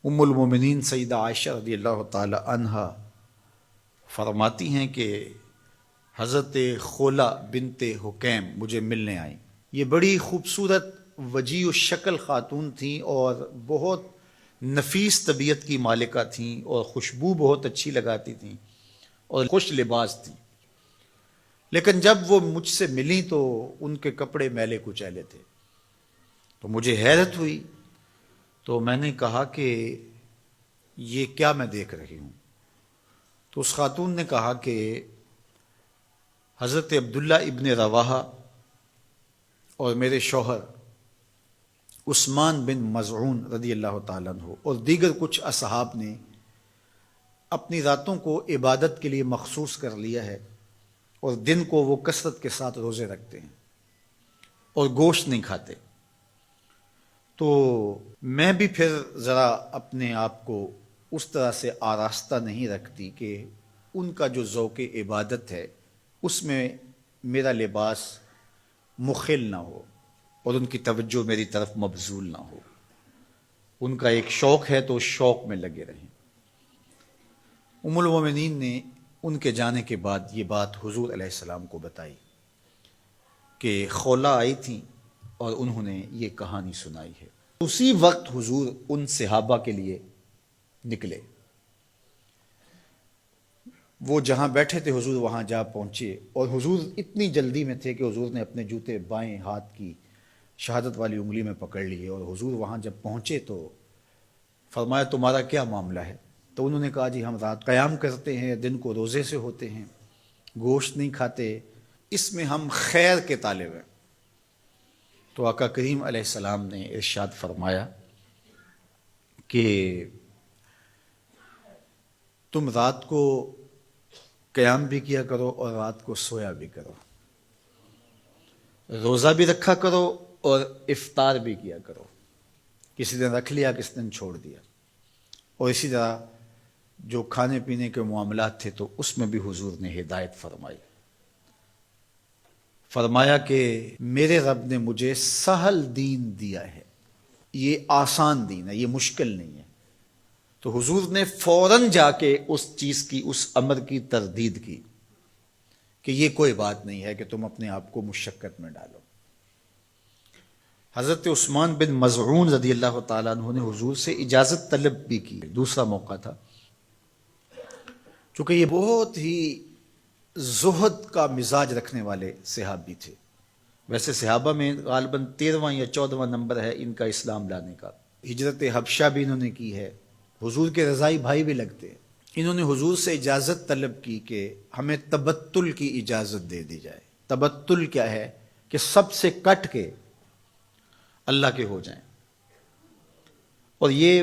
ام المومنین سیدہ عائشہ رضی اللہ تعالی عنہا فرماتی ہیں کہ حضرت خولہ بنت حکیم مجھے ملنے آئیں۔ یہ بڑی خوبصورت وجیع الشکل خاتون تھیں اور بہت نفیس طبیعت کی مالکہ تھیں اور خوشبو بہت اچھی لگاتی تھیں اور خوش لباس تھیں، لیکن جب وہ مجھ سے ملیں تو ان کے کپڑے میلے کچیلے تھے، تو مجھے حیرت ہوئی۔ تو میں نے کہا کہ یہ کیا میں دیکھ رہی ہوں؟ تو اس خاتون نے کہا کہ حضرت عبداللہ ابن رواحہ اور میرے شوہر عثمان بن مظعون رضی اللہ تعالیٰ عنہ اور دیگر کچھ اصحاب نے اپنی راتوں کو عبادت کے لیے مخصوص کر لیا ہے، اور دن کو وہ کثرت کے ساتھ روزے رکھتے ہیں اور گوشت نہیں کھاتے۔ تو میں بھی پھر ذرا اپنے آپ کو اس طرح سے آراستہ نہیں رکھتی کہ ان کا جو ذوق عبادت ہے اس میں میرا لباس مخل نہ ہو اور ان کی توجہ میری طرف مبذول نہ ہو۔ ان کا ایک شوق ہے تو اس شوق میں لگے رہیں۔ ام المومنین نے ان کے جانے کے بعد یہ بات حضور علیہ السلام کو بتائی کہ خولہ آئی تھیں اور انہوں نے یہ کہانی سنائی ہے۔ اسی وقت حضور ان صحابہ کے لیے نکلے، وہ جہاں بیٹھے تھے حضور وہاں جا پہنچے، اور حضور اتنی جلدی میں تھے کہ حضور نے اپنے جوتے بائیں ہاتھ کی شہادت والی انگلی میں پکڑ لیے، اور حضور وہاں جب پہنچے تو فرمایا تمہارا کیا معاملہ ہے؟ تو انہوں نے کہا جی ہم رات قیام کرتے ہیں، دن کو روزے سے ہوتے ہیں، گوشت نہیں کھاتے، اس میں ہم خیر کے طالب ہیں۔ تو آقا کریم علیہ السلام نے ارشاد فرمایا کہ تم رات کو قیام بھی کیا کرو اور رات کو سویا بھی کرو، روزہ بھی رکھا کرو اور افطار بھی کیا کرو، کسی دن رکھ لیا کسی دن چھوڑ دیا، اور اسی طرح جو کھانے پینے کے معاملات تھے تو اس میں بھی حضور نے ہدایت فرمائی۔ فرمایا کہ میرے رب نے مجھے سہل دین دیا ہے، یہ آسان دین ہے، یہ مشکل نہیں ہے۔ تو حضور نے فوراً جا کے اس چیز کی، اس امر کی تردید کی کہ یہ کوئی بات نہیں ہے کہ تم اپنے آپ کو مشقت میں ڈالو۔ حضرت عثمان بن مظعون رضی اللہ تعالیٰ عنہ نے حضور سے اجازت طلب بھی کی، دوسرا موقع تھا، چونکہ یہ بہت ہی زہد کا مزاج رکھنے والے صحابی تھے۔ ویسے صحابہ میں غالباً 13واں یا 14واں نمبر ہے ان کا اسلام لانے کا۔ ہجرت حبشہ بھی انہوں نے کی ہے، حضور کے رضائی بھائی بھی لگتے ہیں۔ انہوں نے حضور سے اجازت طلب کی کہ ہمیں تبتل کی اجازت دے دی جائے۔ تبتل کیا ہے؟ کہ سب سے کٹ کے اللہ کے ہو جائیں، اور یہ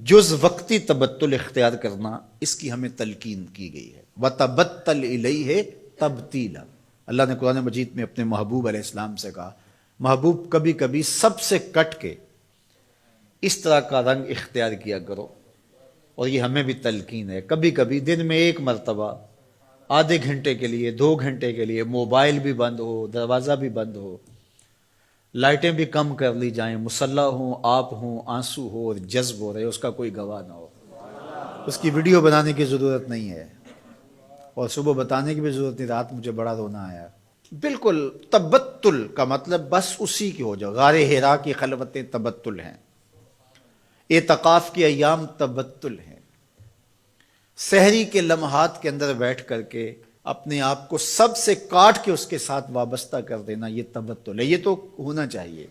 جز وقتی تبتل اختیار کرنا، اس کی ہمیں تلقین کی گئی ہے۔ وَتَبَتَّلْ إِلَيْهِ تَبْتِيلًا۔ اللہ نے قرآن مجید میں اپنے محبوب علیہ السلام سے کہا محبوب کبھی کبھی سب سے کٹ کے اس طرح کا رنگ اختیار کیا کرو، اور یہ ہمیں بھی تلقین ہے۔ کبھی کبھی دن میں ایک مرتبہ آدھے گھنٹے کے لیے، 2 گھنٹے کے لیے موبائل بھی بند ہو، دروازہ بھی بند ہو، لائٹیں بھی کم کر لی جائیں، مسلح ہوں، آپ ہوں، آنسو ہو اور جذب ہو رہے، اس کا کوئی گواہ نہ ہو، اس کی ویڈیو بنانے کی ضرورت نہیں ہے، اور صبح بتانے کی بھی ضرورت نہیں، رات مجھے بڑا رونا آیا۔ بالکل تبتل کا مطلب بس اسی کی ہو جاؤ۔ غار حرا کی خلوتیں تبتل ہیں، اعتکاف کے ایام تبتل ہیں، سحری کے لمحات کے اندر بیٹھ کر کے اپنے آپ کو سب سے کاٹ کے اس کے ساتھ وابستہ کر دینا، یہ تبتل ہے۔ یہ تو ہونا چاہیے،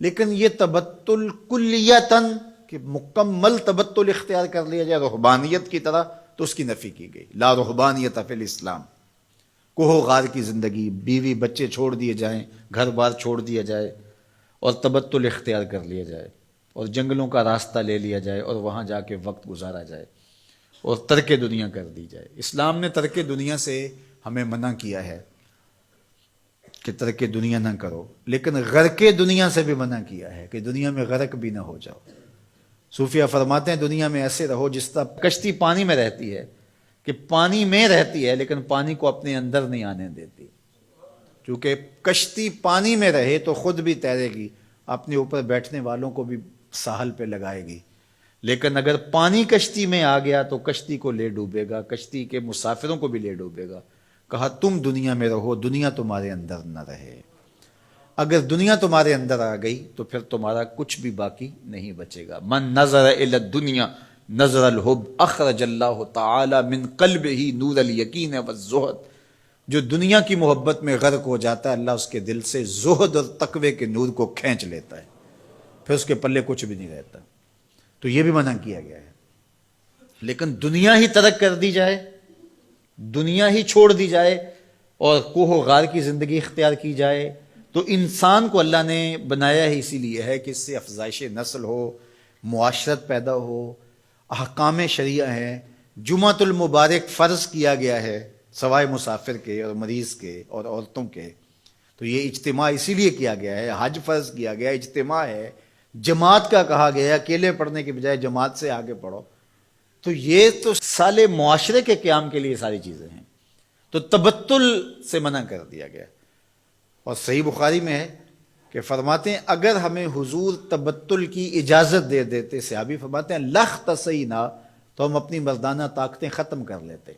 لیکن یہ تبتل کلیتاً کہ مکمل تبتل اختیار کر لیا جائے رہبانیت کی طرح، تو اس کی نفی کی گئی۔ لا رہبانیت فی الاسلام، کوہ غار کی زندگی، بیوی بچے چھوڑ دیے جائیں، گھر بار چھوڑ دیا جائے اور تبتل اختیار کر لیا جائے، اور جنگلوں کا راستہ لے لیا جائے اور وہاں جا کے وقت گزارا جائے اور ترک دنیا کر دی جائے۔ اسلام نے ترک دنیا سے ہمیں منع کیا ہے کہ ترک دنیا نہ کرو، لیکن غرق دنیا سے بھی منع کیا ہے کہ دنیا میں غرق بھی نہ ہو جاؤ۔ صوفیہ فرماتے ہیں دنیا میں ایسے رہو جس طرح کشتی پانی میں رہتی ہے، کہ پانی میں رہتی ہے لیکن پانی کو اپنے اندر نہیں آنے دیتی، کیونکہ کشتی پانی میں رہے تو خود بھی تیرے گی، اپنے اوپر بیٹھنے والوں کو بھی ساحل پہ لگائے گی، لیکن اگر پانی کشتی میں آ گیا تو کشتی کو لے ڈوبے گا، کشتی کے مسافروں کو بھی لے ڈوبے گا۔ کہا تم دنیا میں رہو، دنیا تمہارے اندر نہ رہے۔ اگر دنیا تمہارے اندر آ گئی تو پھر تمہارا کچھ بھی باقی نہیں بچے گا۔ من نظر الی الدنیا نظر الحب اخرج اللہ تعالی من قلبہ نور الیقین والزہد۔ جو دنیا کی محبت میں غرق ہو جاتا ہے، اللہ اس کے دل سے زہد اور تقوی کے نور کو کھینچ لیتا ہے، پھر اس کے پلے کچھ بھی نہیں رہتا۔ تو یہ بھی منع کیا گیا ہے۔ لیکن دنیا ہی ترک کر دی جائے، دنیا ہی چھوڑ دی جائے اور کوہ و غار کی زندگی اختیار کی جائے، تو انسان کو اللہ نے بنایا ہی اسی لیے ہے کہ اس سے افزائش نسل ہو، معاشرت پیدا ہو، احکام شریعہ ہیں۔ جمعۃ المبارک فرض کیا گیا ہے سوائے مسافر کے اور مریض کے اور عورتوں کے، تو یہ اجتماع اسی لیے کیا گیا ہے۔ حج فرض کیا گیا، اجتماع ہے۔ جماعت کا کہا گیا ہے، اکیلے پڑھنے کے بجائے جماعت سے آگے پڑھو۔ تو یہ تو سالے معاشرے کے قیام کے لیے ساری چیزیں ہیں، تو تبتل سے منع کر دیا گیا۔ اور صحیح بخاری میں ہے کہ فرماتے ہیں اگر ہمیں حضور تبتل کی اجازت دے دیتے، صحابی فرماتے ہیں لخ تسینا، تو ہم اپنی مردانہ طاقتیں ختم کر لیتے۔